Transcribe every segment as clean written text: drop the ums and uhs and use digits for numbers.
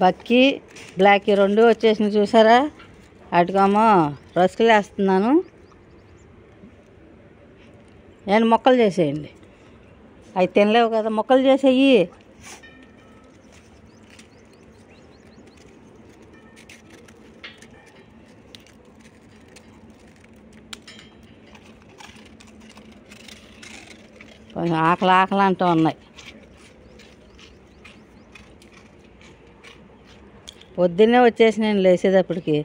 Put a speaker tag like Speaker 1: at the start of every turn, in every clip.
Speaker 1: బక్కి బ్లాక్కి రెండు వచ్చేసినాయి చూసారా. అటుకేమో రస్కులు వేస్తున్నాను. నేను మొక్కలు చేసేయండి. అవి తినలేవు కదా, మొక్కలు చేసేయి. కొంచెం ఆకలి ఆకలి అంటూ ఉన్నాయి. పొద్దున్నే వచ్చేసి నేను లేచేటప్పటికి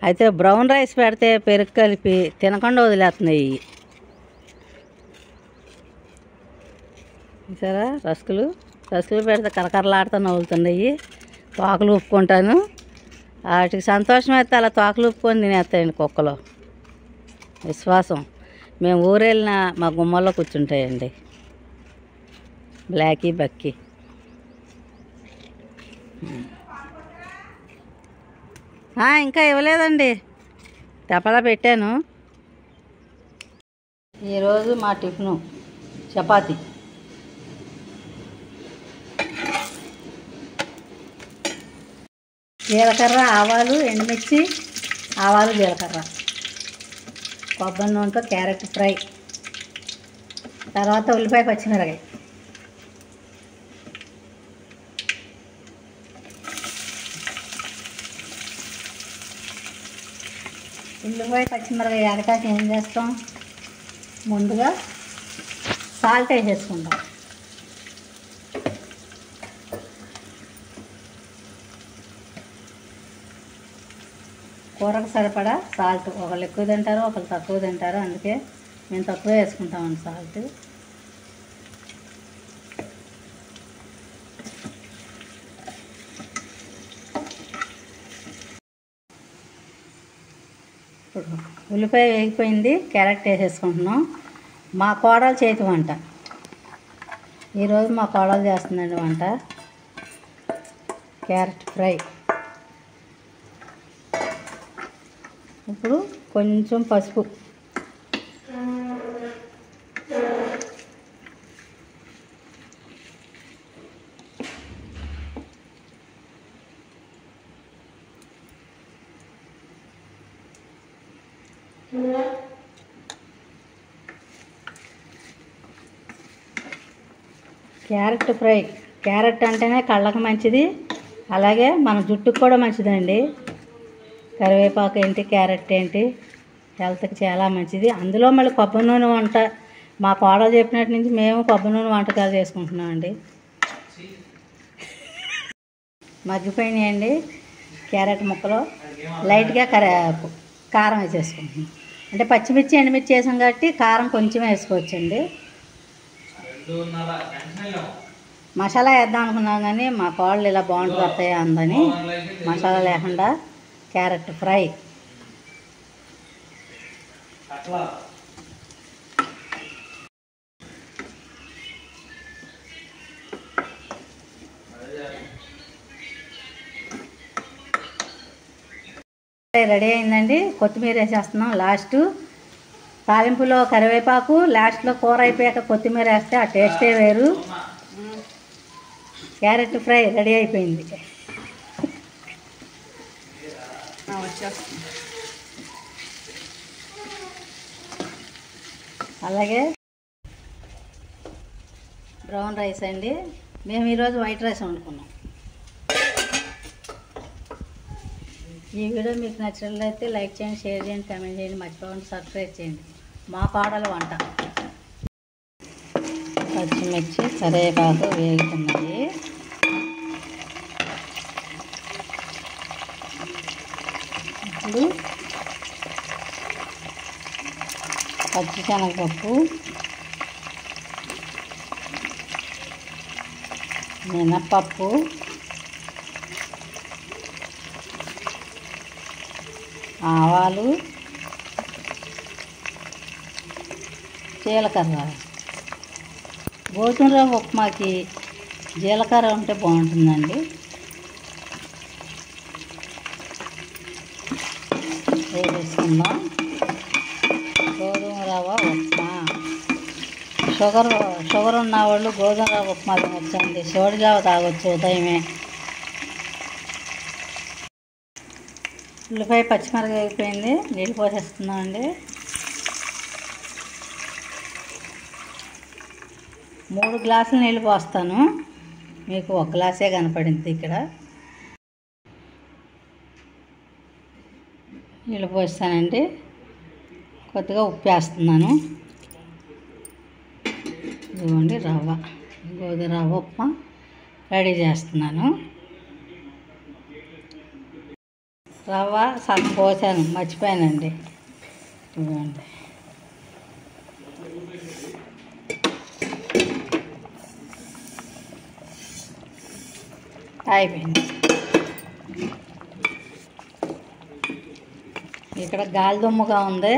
Speaker 1: అయితే బ్రౌన్ రైస్ పెడితే పెరుగు కలిపి తినకుండా వదిలేస్తున్నాయి. చూసారా రస్కులు పెడితే కరకరలాడుతూ నవ్వులుతున్నాయి. తోకలు ఊపుకుంటాను. వాటికి సంతోషం అయితే అలా తోకలు ఊపుకొని తినేస్తాయండి కుక్కలు. విశ్వాసం. మేము ఊరెళ్ళినా మా గుమ్మల్లో కూర్చుంటాయండి బ్లాకీ బక్కి. ఇంకా ఇవ్వలేదండి, తెప్పలా పెట్టాను. ఈరోజు మా టిఫిను చపాతి. జీలకర్ర, ఆవాలు, ఎండుమిర్చి, ఆవాలు, జీలకర్ర, కొబ్బరి నూనెతో క్యారెట్ ఫ్రై, తర్వాత ఉల్లిపాయ పచ్చిమిరకాయ. ఉల్లిపాయ పచ్చిమిరకాయ ఎడకాక ఏం చేస్తాం, ముందుగా సాల్ట్ వేసేసుకుంటాం. కూరకు సరిపడా సాల్ట్. ఒకళ్ళు ఎక్కువ తింటారు, ఒకళ్ళు తక్కువ తింటారు. అందుకే మేము తక్కువ వేసుకుంటామండి సాల్ట్. ఇప్పుడు ఉల్లిపాయ వేగిపోయింది, క్యారెట్ వేసేసుకుంటున్నాం. మా కోడలు చేతి వంట ఈరోజు. మా కోడలు చేస్తుందండి వంట, క్యారెట్ ఫ్రై. ఇప్పుడు కొంచెం పసుపు, క్యారెట్ ఫ్రై. క్యారెట్ అంటేనే కళ్ళకు మంచిది, అలాగే మన జుట్టుకు కూడా మంచిదండి. కరివేపాకు ఏంటి, క్యారెట్ ఏంటి, హెల్త్కి చాలా మంచిది. అందులో మళ్ళీ కొబ్బరి నూనె వంట. మా కోడలు చెప్పినట్టు నుంచి మేము కొబ్బరి నూనె వంటకాలు చేసుకుంటున్నామండి. మగ్గిపోయినాయండి క్యారెట్ ముక్కలు. లైట్గా కారం వేసేసుకుంటున్నాం. అంటే పచ్చిమిర్చి ఎండుమిర్చి వేసాం కాబట్టి కారం కొంచెం వేసుకోవచ్చండి. మసాలా వేద్దాం అనుకున్నాం కానీ మా కోళ్ళు ఇలా బాగుంటుంది వస్తాయా అందని మసాలా లేకుండా క్యారెట్ ఫ్రై. రెడీ అయిందండి. కొత్తిమీర వేసేస్తున్నాం లాస్ట్. తాలింపులో కరివేపాకు, లాస్ట్లో కూర అయిపోయాక కొత్తిమీర వేస్తే ఆ టేస్టే వేరు. క్యారెట్ ఫ్రై రెడీ అయిపోయింది. అలాగే బ్రౌన్ రైస్ అండి. మేము ఈరోజు వైట్ రైస్ వండుకున్నాం. ఈ వీడియో మీకు నచ్చినట్లయితే లైక్ చేయండి, షేర్ చేయండి, కామెంట్ చేయండి, మర్చిపోకండి సబ్స్క్రైబ్ చేయండి. మా కోడల వంట. పచ్చిమిర్చి, కరివేపాకు వేగుతున్నాయి. ఇప్పుడు పచ్చిశనగపప్పు, మినప్పప్పు, ఆవాలు, జీలకర్ర. గోధుమ రవ్వ ఉప్మాకి జీలకర్ర ఉంటే బాగుంటుందండి. వేసుకుందాం. గోధుమ రవ్వ ఉప్మా. షుగర్ ఉన్న వాళ్ళు గోధుమ రవ్వ ఉప్మా తినొచ్చండి. సోడి జావ తాగొచ్చు ఉదయమే. ఉల్లిపాయ పచ్చిమిరపకాయ అయిపోయింది, నీళ్ళు పోసేస్తున్నామండి. 3 గ్లాసులు నీళ్ళు పోస్తాను, మీకు 1 గ్లాసే కనపడింది ఇక్కడ. నీళ్ళు పోస్తానండి. కొద్దిగా ఉప్పు వేస్తున్నాను. ఇదిగోండి రవ్వ, గోధుమ రవ్వ ఉప్మా రెడీ చేస్తున్నాను. రవ్వ సగం పోసాను, మర్చిపోయానండి. ఇదిగోండి అయిపోయింది. ఇక్కడ గాలి దుమ్ముగా ఉంది,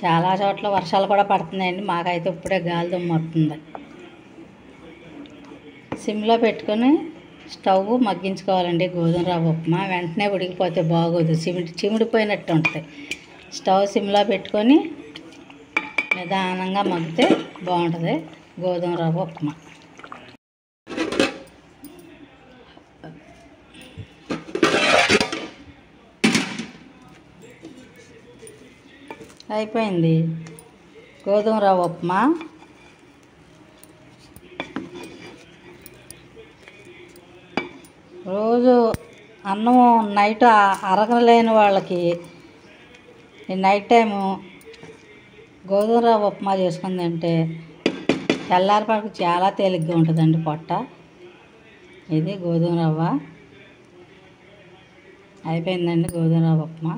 Speaker 1: చాలా చోట్ల వర్షాలు కూడా పడుతున్నాయండి. మాకైతే ఇప్పుడే గాలి దుమ్ము వస్తుంది. సిమ్లో పెట్టుకొని స్టవ్ మగ్గించుకోవాలండి. గోధుమ రవ్వ ఉప్మా వెంటనే ఉడికిపోతే బాగోదు, చిమిడిపోయినట్టు ఉంటుంది. స్టవ్ సిమ్లో పెట్టుకొని నిదానంగా మగ్గితే బాగుంటుంది గోధుమ రవ్వ ఉప్మా. అయిపోయింది గోధుమ రవ్వ ఉప్మా. రోజు అన్నం నైట్ అరగలేని వాళ్ళకి ఈ నైట్ టైము గోధుమ రవ్వ ఉప్మా చేసుకుందంటే తెల్లారిపాటికి చాలా తేలిగ్గా ఉంటుందండి పొట్ట. ఇది గోధుమ రవ్వ అయిపోయిందండి, గోధుమ రవ్వ ఉప్మా.